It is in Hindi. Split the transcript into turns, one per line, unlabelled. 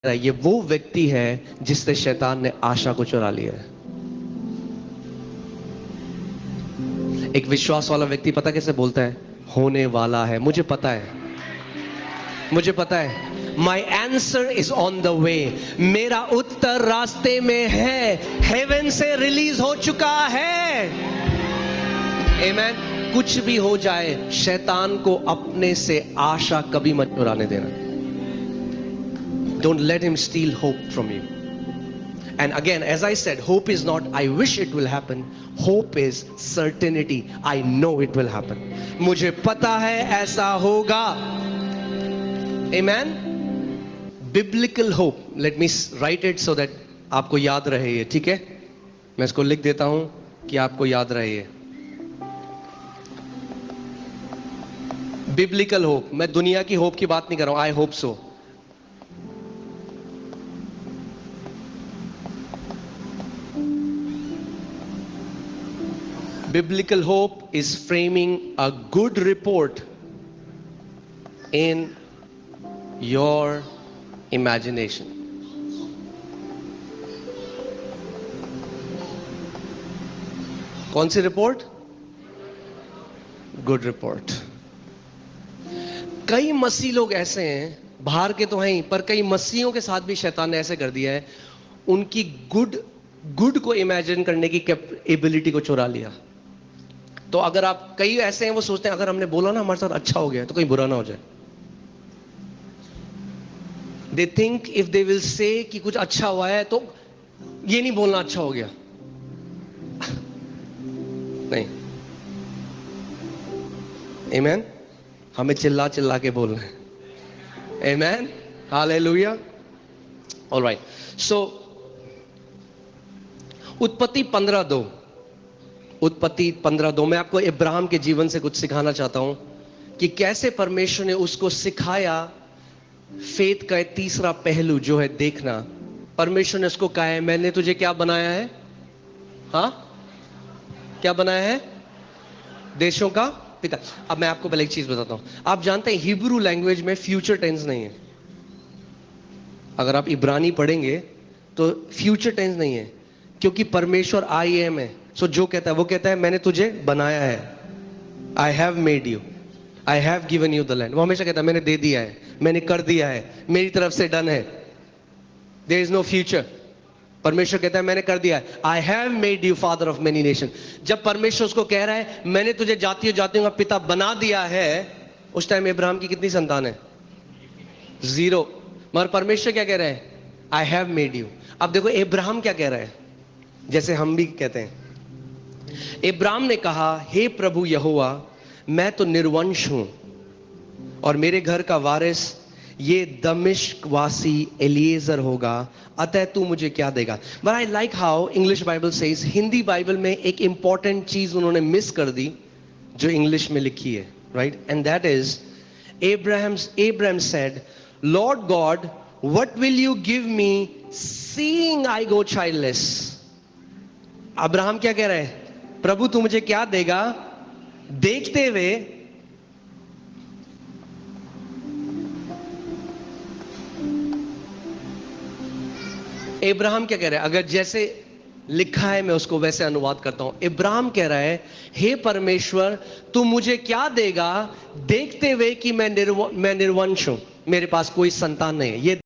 ये वो व्यक्ति है जिससे शैतान ने आशा को चुरा लिया है। एक विश्वास वाला व्यक्ति पता कैसे बोलता है? होने वाला है, मुझे पता है, मुझे पता है। My answer is on the way, मेरा उत्तर रास्ते में है, हेवन से रिलीज हो चुका है। आमेन। कुछ भी हो जाए, शैतान को अपने से आशा कभी मत चुराने देना। Don't let him steal hope from you. And again, as I said, hope is not I wish it will happen. Hope is certainty. I know it will happen. मुझे पता है ऐसा होगा. Amen. Biblical hope. Let me write it so that आपको याद रहे ये, ठीक है? मैं इसको लिख देता हूं कि आपको याद रहे ये. Biblical hope. मैं दुनिया की hope की बात नहीं कर रहा हूं. I hope so. Biblical hope is framing a good report in your imagination. कौन सी रिपोर्ट? Good report. कई मसीह लोग ऐसे हैं, बाहर के तो हैं ही, पर कई मसीहों के साथ भी शैतान ने ऐसे कर दिया है, उनकी गुड को इमेजिन करने की एबिलिटी को चुरा लिया. तो अगर आप, कई ऐसे हैं वो सोचते हैं अगर हमने बोला ना हमारे साथ अच्छा हो गया तो कहीं बुरा ना हो जाए. They think if they will say कि कुछ अच्छा हुआ है तो ये नहीं बोलना अच्छा हो गया. नहीं. आमेन. हमें चिल्ला चिल्ला के बोलना है. आमेन. हालेलुया. ऑलराइट. सो उत्पत्ति 15:2, उत्पत्ति 15:2 में आपको इब्राहिम के जीवन से कुछ सिखाना चाहता हूं कि कैसे परमेश्वर ने उसको सिखाया. फेथ का तीसरा पहलू जो है देखना. परमेश्वर ने उसको कहा है मैंने तुझे क्या बनाया है? हाँ, क्या बनाया है? देशों का पिता. अब मैं आपको पहले एक चीज बताता हूं. आप जानते हैं हिब्रू लैंग्वेज में फ्यूचर टेंस नहीं है. अगर आप इब्रानी पढ़ेंगे तो फ्यूचर टेंस नहीं है, क्योंकि परमेश्वर आई एम है. सो जो कहता है वो कहता है मैंने तुझे बनाया है. I have made you, I have given you the land. वो हमेशा कहता है मैंने दे दिया है, मैंने कर दिया है, मेरी तरफ से डन है. There is no future. परमेश्वर कहता है मैंने कर दिया है. I have made you father of many nation. जब परमेश्वर उसको कह रहा है मैंने तुझे जातियों जातियों का पिता बना दिया है, उस टाइम इब्राहिम की कितनी संतान है? 0. मगर परमेश्वर क्या कह रहा है? I have made you. अब देखो इब्राहिम क्या कह रहा है, जैसे हम भी कहते हैं. इब्राहिम ने कहा हे प्रभु यहोवा, मैं तो निर्वंश हूं और मेरे घर का वारिस ये दमिश्क वासी एलिएजर होगा, अतः तू मुझे क्या देगा. But I like how English Bible says. Hindi Bible में एक इंपॉर्टेंट चीज उन्होंने मिस कर दी जो इंग्लिश में लिखी है, right? And that is Abraham said, Lord God, what will you give me seeing I go childless? Abraham क्या कह रहा है? प्रभु तू मुझे क्या देगा देखते हुए इब्राहिम क्या कह रहा है? अगर जैसे लिखा है मैं उसको वैसे अनुवाद करता हूं. इब्राहिम कह रहा है हे परमेश्वर तू मुझे क्या देगा देखते हुए कि मैं निर्वंश हूं, मेरे पास कोई संतान नहीं है. ये